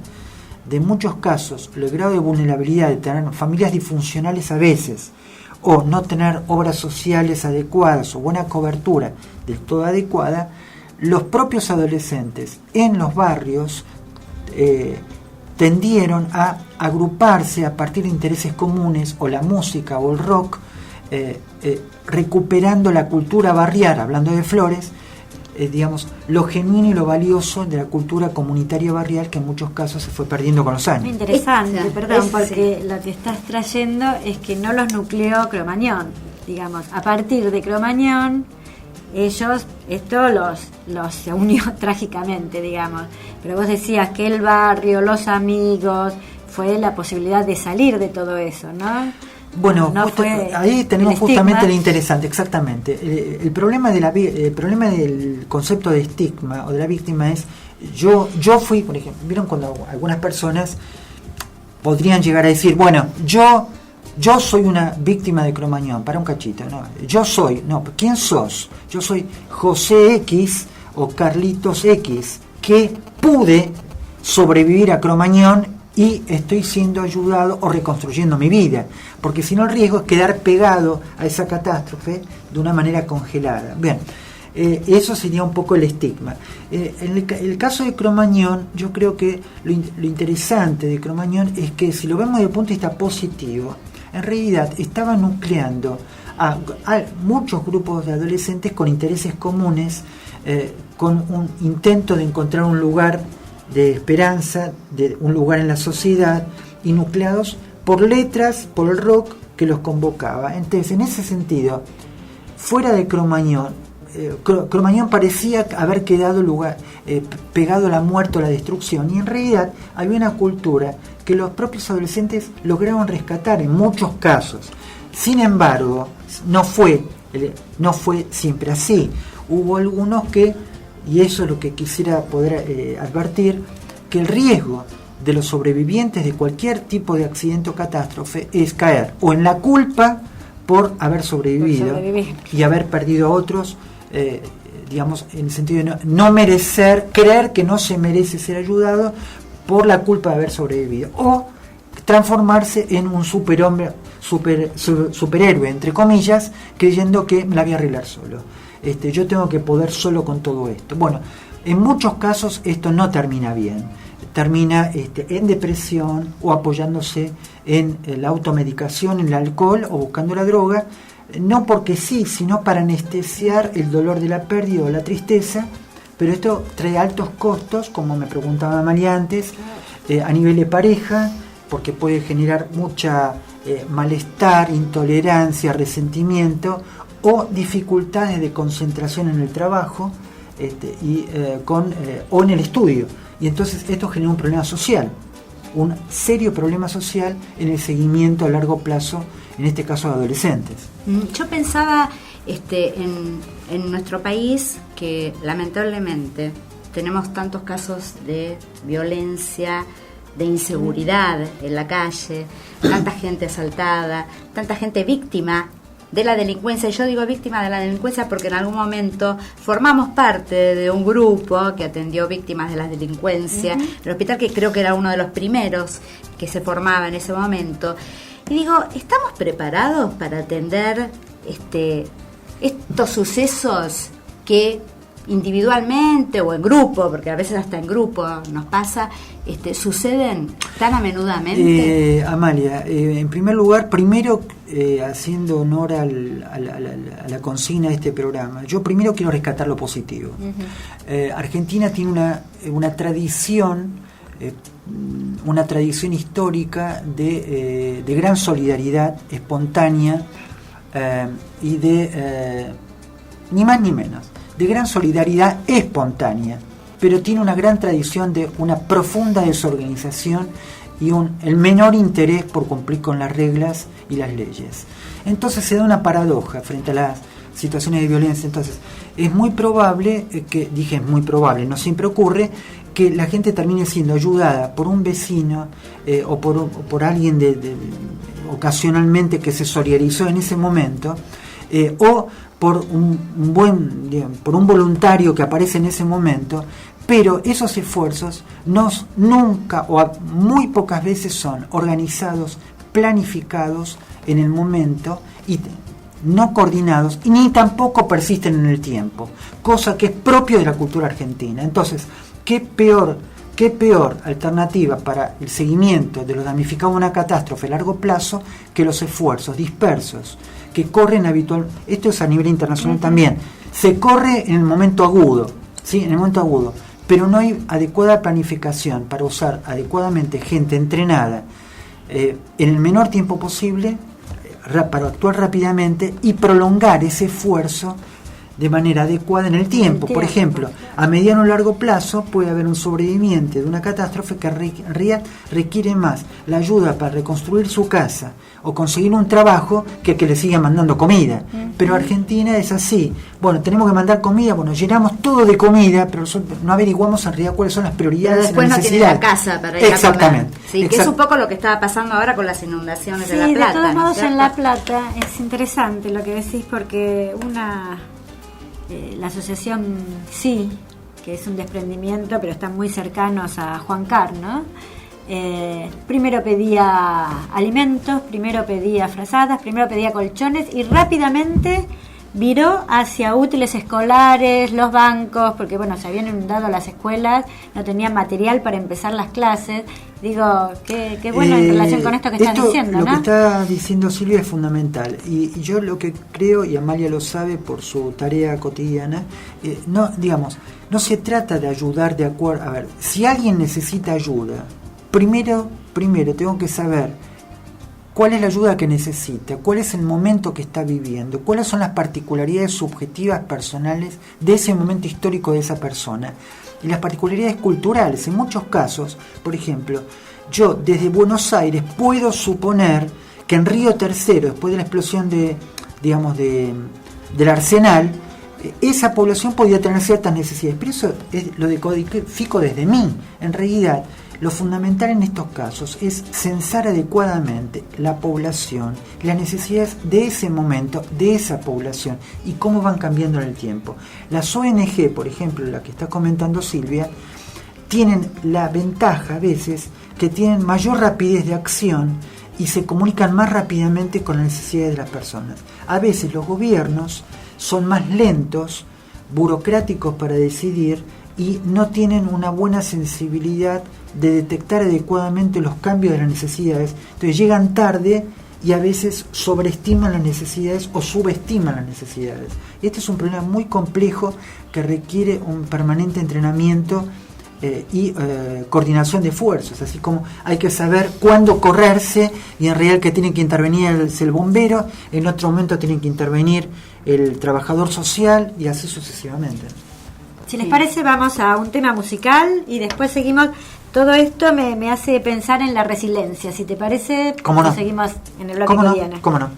de muchos casos el grado de vulnerabilidad de tener familias disfuncionales a veces, o no tener obras sociales adecuadas o buena cobertura del todo adecuada, los propios adolescentes en los barrios tendieron a agruparse a partir de intereses comunes, o la música o el rock, recuperando la cultura barrial, hablando de Flores, digamos, lo genuino y lo valioso de la cultura comunitaria barrial, que en muchos casos se fue perdiendo con los años. Muy interesante, porque lo que estás trayendo es que no los nucleó Cromañón, digamos, a partir de Cromañón ellos, esto los se unió trágicamente, digamos, pero vos decías que el barrio, los amigos, fue la posibilidad de salir de todo eso, ¿no? Bueno, ahí tenemos justamente lo interesante, exactamente. El problema el problema del concepto de estigma o de la víctima es, yo fui, por ejemplo, vieron cuando algunas personas podrían llegar a decir, bueno, yo soy una víctima de Cromañón, para un cachito, ¿no? ¿Quién sos? Yo soy José X o Carlitos X, que pude sobrevivir a Cromañón y estoy siendo ayudado o reconstruyendo mi vida, porque si no el riesgo es quedar pegado a esa catástrofe de una manera congelada. Bien, eso sería un poco el estigma. En el caso de Cromañón, yo creo que lo interesante de Cromañón es que, si lo vemos desde el punto de vista positivo, en realidad estaba nucleando a muchos grupos de adolescentes con intereses comunes, con un intento de encontrar un lugar de esperanza, de un lugar en la sociedad, y nucleados por letras, por el rock que los convocaba. Entonces, en ese sentido, fuera de Cromañón, Cromañón parecía haber quedado pegado a la muerte o la destrucción, y en realidad había una cultura que los propios adolescentes lograron rescatar en muchos casos. Sin embargo, no fue siempre así. Hubo algunos que, y eso es lo que quisiera poder advertir, que el riesgo de los sobrevivientes de cualquier tipo de accidente o catástrofe es caer o en la culpa por haber sobrevivido y haber perdido a otros, digamos, en el sentido de no merecer, creer que no se merece ser ayudado por la culpa de haber sobrevivido, o transformarse en un superhéroe, entre comillas, creyendo que me la voy a arreglar solo. Yo tengo que poder solo con todo esto. Bueno, en muchos casos esto no termina bien. Termina en depresión, o apoyándose en la automedicación, en el alcohol, o buscando la droga, no porque sí, sino para anestesiar el dolor de la pérdida o la tristeza. Pero esto trae altos costos, como me preguntaba María antes, a nivel de pareja, porque puede generar mucha malestar, intolerancia, resentimiento, o dificultades de concentración en el trabajo, o en el estudio. Y entonces esto genera un problema social, un serio problema social en el seguimiento a largo plazo, en este caso de adolescentes. Yo pensaba en nuestro país, que lamentablemente tenemos tantos casos de violencia, de inseguridad en la calle, tanta gente asaltada, tanta gente víctima de la delincuencia. Y yo digo víctima de la delincuencia porque en algún momento formamos parte de un grupo que atendió víctimas de la delincuencia, el hospital, que creo que era uno de los primeros que se formaba en ese momento. Y digo, ¿estamos preparados para atender estos sucesos que individualmente o en grupo, porque a veces hasta en grupo nos pasa, suceden tan a menudamente? Amalia, en primer lugar, haciendo honor a la consigna de este programa, yo primero quiero rescatar lo positivo. Argentina tiene una tradición histórica de gran solidaridad espontánea, y de ni más ni menos, de gran solidaridad espontánea, pero tiene una gran tradición de una profunda desorganización y el menor interés por cumplir con las reglas y las leyes. Entonces se da una paradoja frente a las situaciones de violencia. Entonces es muy probable, no siempre ocurre, que la gente termine siendo ayudada por un vecino o por alguien ocasionalmente que se solidarizó en ese momento, o por por un voluntario que aparece en ese momento, pero esos esfuerzos nunca o muy pocas veces son organizados, planificados en el momento y no coordinados, y ni tampoco persisten en el tiempo, cosa que es propio de la cultura argentina. Entonces, ¿qué peor alternativa para el seguimiento de los damnificados de una catástrofe a largo plazo que los esfuerzos dispersos que corren habitualmente? Esto es a nivel internacional también. Se corre en el momento agudo, ¿sí? En el momento agudo, pero no hay adecuada planificación para usar adecuadamente gente entrenada en el menor tiempo posible para actuar rápidamente y prolongar ese esfuerzo de manera adecuada en el tiempo. Por ejemplo, a mediano o largo plazo puede haber un sobreviviente de una catástrofe que requiere más la ayuda para reconstruir su casa o conseguir un trabajo que le siga mandando comida. Pero Argentina es así. Bueno, tenemos que mandar comida, bueno, llenamos todo de comida, pero no averiguamos en realidad cuáles son las prioridades. Pero después y las necesidades. No tiene la casa para ir Exactamente. a comer. Sí, que es un poco lo que estaba pasando ahora con las inundaciones de La Plata. De todos modos, ¿no? en La Plata es interesante lo que decís, porque la asociación Sí, que es un desprendimiento, pero están muy cercanos a Juan Carr, ¿no? Primero pedía alimentos, primero pedía frazadas, primero pedía colchones y rápidamente viró hacia útiles escolares, los bancos, porque bueno, se habían inundado las escuelas, no tenían material para empezar las clases. Digo, qué bueno en relación con esto que están diciendo, ¿no? Lo que está diciendo Silvia es fundamental, y yo lo que creo, y Amalia lo sabe por su tarea cotidiana, no se trata de ayudar de acuerdo. A ver, si alguien necesita ayuda, primero tengo que saber cuál es la ayuda que necesita, cuál es el momento que está viviendo, cuáles son las particularidades subjetivas personales de ese momento histórico de esa persona y las particularidades culturales. En muchos casos, por ejemplo, yo desde Buenos Aires puedo suponer que en Río Tercero, después de la explosión del Arsenal, esa población podía tener ciertas necesidades, pero eso lo decodifico desde mí. En realidad, lo fundamental en estos casos es censar adecuadamente la población, las necesidades de ese momento, de esa población, y cómo van cambiando en el tiempo. Las ONG, por ejemplo, la que está comentando Silvia, tienen la ventaja a veces que tienen mayor rapidez de acción y se comunican más rápidamente con las necesidades de las personas. A veces los gobiernos son más lentos, burocráticos para decidir, y no tienen una buena sensibilidad de detectar adecuadamente los cambios de las necesidades. Entonces llegan tarde y a veces sobreestiman las necesidades o subestiman las necesidades. Este es un problema muy complejo que requiere un permanente entrenamiento y coordinación de esfuerzos, así como hay que saber cuándo correrse, y en realidad que tiene que intervenir el bombero, en otro momento tiene que intervenir el trabajador social, y así sucesivamente. Si les parece, vamos a un tema musical y después seguimos. Todo esto me hace pensar en la resiliencia. Si te parece, seguimos en el bloque cotidiano. ¿Cómo no?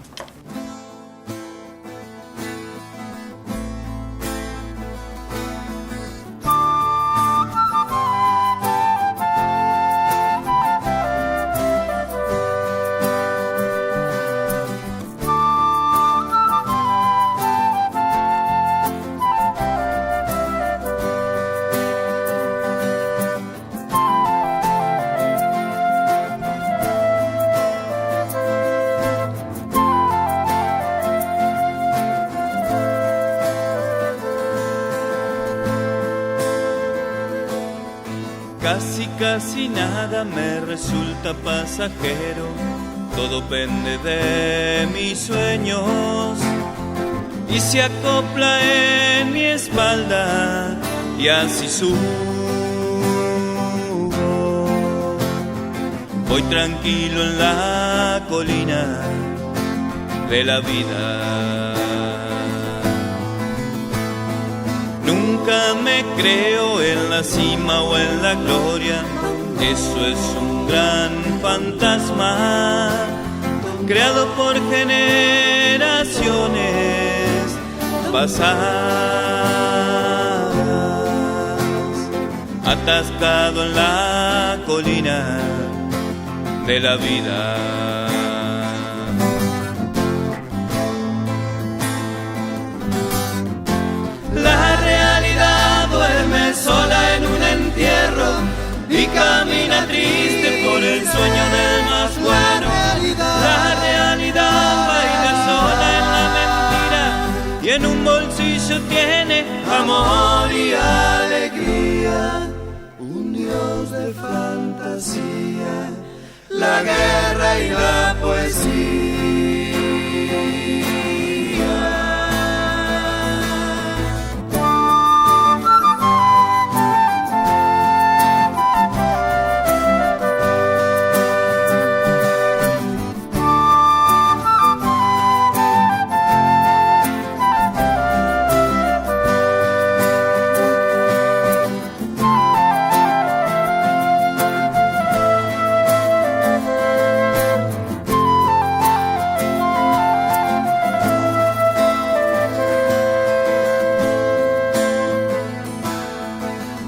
Casi nada me resulta pasajero, todo pende de mis sueños y se acopla en mi espalda y así subo. Voy tranquilo en la colina de la vida. Nunca me creo en la cima o en la gloria, eso es un gran fantasma creado por generaciones pasadas. atascado en la colina de la vida. La realidad duerme sola en un entierro y camina triste por el sueño del más bueno. La realidad baila sola en la mentira y en un bolsillo tiene amor y alegría. Un Dios de fantasía, la guerra y la poesía.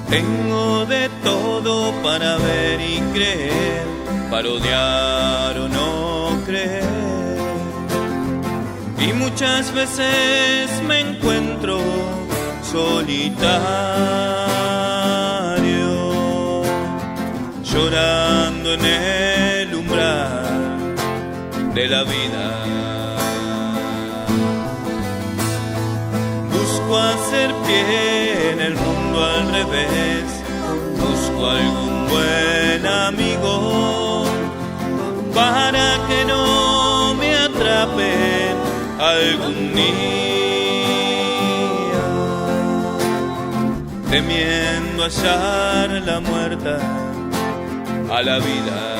Tengo de todo para ver y creer, para odiar o no creer. Y muchas veces me encuentro solitario, llorando en el umbral de la vida. Busco hacer pie en el mundo al revés, busco algún buen amigo para que no me atrapen algún día, temiendo hallar la muerte a la vida.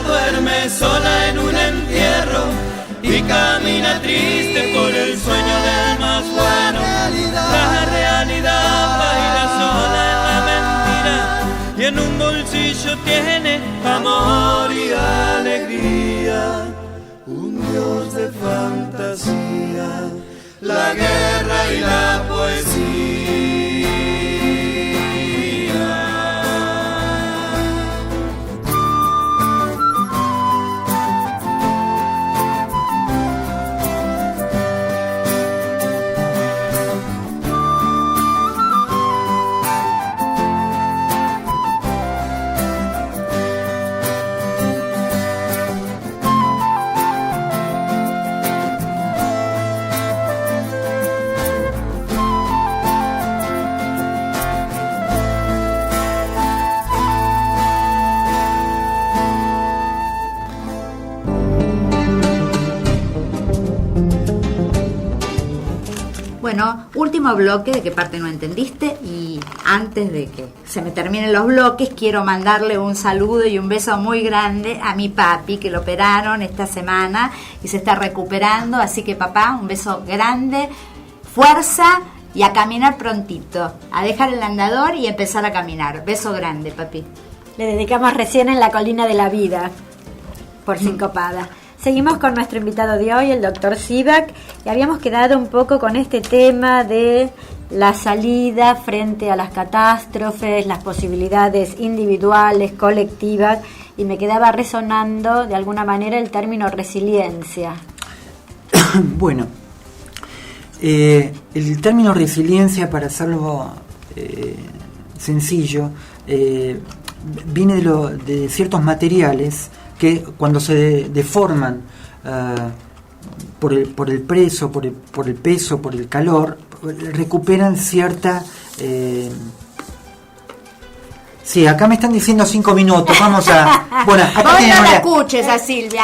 Duerme sola en un entierro y camina triste por el sueño del más bueno. La realidad baila sola en la mentira y en un bolsillo tiene amor y alegría. Un Dios de fantasía, la guerra y la poesía. Bueno, último bloque, de qué parte no entendiste, y antes de que se me terminen los bloques, quiero mandarle un saludo y un beso muy grande a mi papi, que lo operaron esta semana y se está recuperando, así que papá, un beso grande, fuerza y a caminar prontito, a dejar el andador y empezar a caminar. Beso grande, papi. Le dedicamos Recién en la colina de la vida, por Sincopada. Seguimos con nuestro invitado de hoy, el doctor Sivak, y habíamos quedado un poco con este tema de la salida frente a las catástrofes, las posibilidades individuales, colectivas, y me quedaba resonando de alguna manera el término resiliencia. Bueno, el término resiliencia, para hacerlo sencillo, viene de ciertos materiales que cuando se deforman por el peso, por el calor, recuperan cierta... Sí, acá me están diciendo 5 minutos, vamos a... Bueno, acá vos tienen no la escuches a Silvia,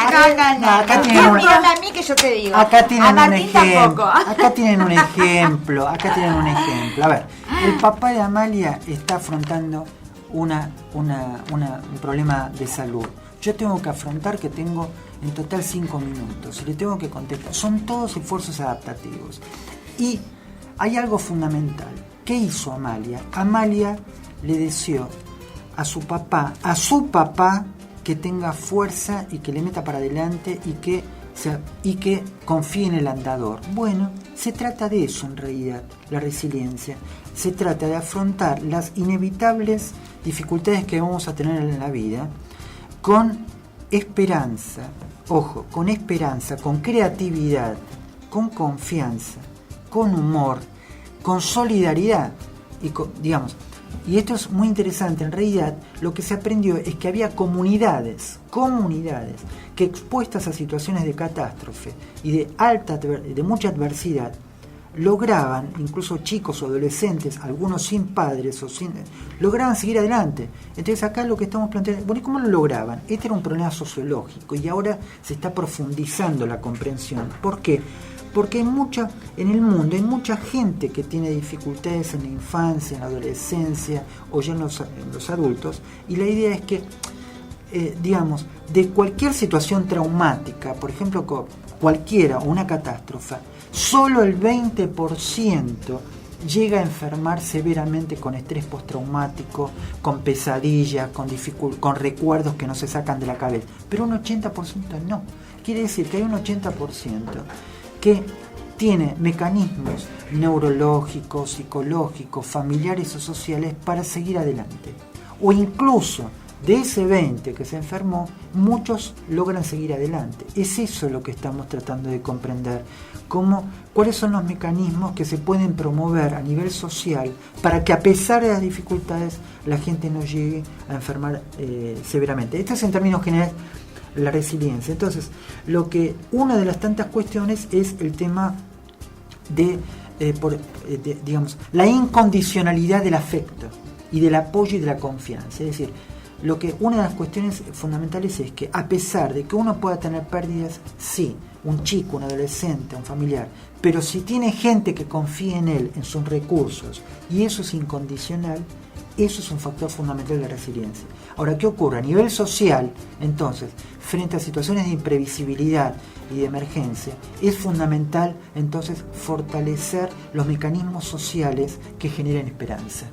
no. Acá tienen a mí que yo te digo. Acá tienen a un Martín ejemplo. tampoco. Acá tienen un ejemplo. A ver, el papá de Amalia está afrontando un problema de salud. Yo tengo que afrontar que tengo en total 5 minutos y le tengo que contestar. Son todos esfuerzos adaptativos. Y hay algo fundamental. ¿Qué hizo Amalia? Amalia le deseó a su papá, que tenga fuerza y que le meta para adelante y que sea, y que confíe en el andador. Bueno, se trata de eso en realidad, la resiliencia. Se trata de afrontar las inevitables dificultades que vamos a tener en la vida con esperanza, ojo, con esperanza, con creatividad, con confianza, con humor, con solidaridad y digamos. Y esto es muy interesante. En realidad, lo que se aprendió es que había comunidades que expuestas a situaciones de catástrofe y de mucha adversidad, lograban, incluso chicos o adolescentes, algunos sin padres, lograban seguir adelante. Entonces acá lo que estamos planteando, bueno, ¿y cómo lo lograban? Este era un problema sociológico y ahora se está profundizando la comprensión. ¿Por qué? Porque en el mundo hay mucha gente que tiene dificultades en la infancia, en la adolescencia o ya en los adultos, y la idea es que, digamos, de cualquier situación traumática, por ejemplo, cualquiera, una catástrofe, solo el 20% llega a enfermar severamente con estrés postraumático, con pesadillas, con recuerdos que no se sacan de la cabeza, pero un 80% no. Quiere decir que hay un 80% que tiene mecanismos neurológicos, psicológicos, familiares o sociales para seguir adelante. O incluso de ese 20 que se enfermó, muchos logran seguir adelante. Es eso lo que estamos tratando de comprender. ¿Cuáles son los mecanismos que se pueden promover a nivel social para que a pesar de las dificultades la gente no llegue a enfermar severamente? Esto es en términos generales la resiliencia. Entonces, una de las tantas cuestiones es el tema de digamos, la incondicionalidad del afecto y del apoyo y de la confianza. Es decir, una de las cuestiones fundamentales es que a pesar de que uno pueda tener pérdidas, sí, un chico, un adolescente, un familiar, pero si tiene gente que confía en él, en sus recursos, y eso es incondicional, eso es un factor fundamental de la resiliencia. Ahora, ¿qué ocurre? A nivel social, entonces, frente a situaciones de imprevisibilidad y de emergencia, es fundamental, entonces, fortalecer los mecanismos sociales que generen esperanza.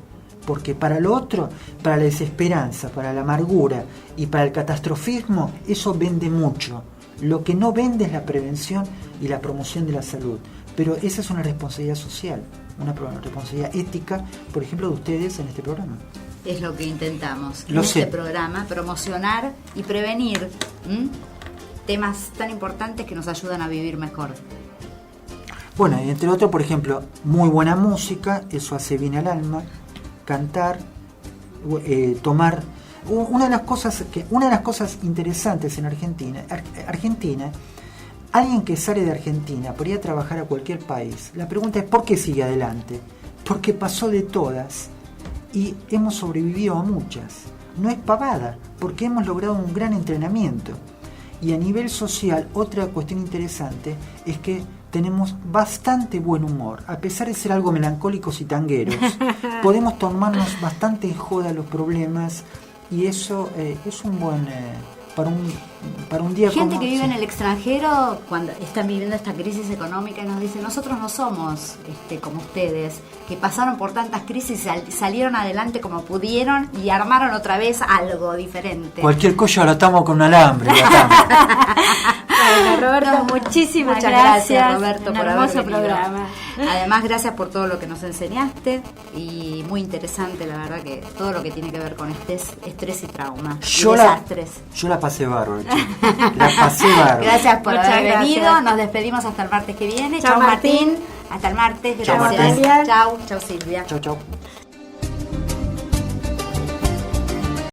Porque para lo otro, para la desesperanza, para la amargura y para el catastrofismo, eso vende mucho. Lo que no vende es la prevención y la promoción de la salud. Pero esa es una responsabilidad social, una responsabilidad ética, por ejemplo, de ustedes en este programa. Es lo que intentamos en este programa, promocionar y prevenir temas tan importantes que nos ayudan a vivir mejor. Bueno, y entre otros, por ejemplo, muy buena música, eso hace bien al alma, cantar, tomar. Una de las cosas interesantes en Argentina, alguien que sale de Argentina podría trabajar a cualquier país. La pregunta es ¿por qué sigue adelante? Porque pasó de todas y hemos sobrevivido a muchas. No es pavada, porque hemos logrado un gran entrenamiento. Y a nivel social, otra cuestión interesante es que tenemos bastante buen humor. A pesar de ser algo melancólicos y tangueros, podemos tomarnos bastante en joda los problemas, y eso es un buen... para un día gente que vive en el extranjero, cuando están viviendo esta crisis económica, y nos dice, nosotros no somos como ustedes, que pasaron por tantas crisis, salieron adelante como pudieron y armaron otra vez algo diferente. Cualquier cosa lo atamos con un alambre. Bueno, Roberto, muchísimas gracias, Roberto, un por hermoso haber venido. programa. Además, gracias por todo lo que nos enseñaste, y muy interesante, la verdad, que todo lo que tiene que ver con estrés y trauma. Yo la pasé bárbaro, la pasé bárbaro. Gracias por Muchas haber gracias. venido. Nos despedimos hasta el martes que viene. Chao, Chau, Martín. Hasta el martes. Chau, Gracias. Martín. Chau, Silvia. Chau.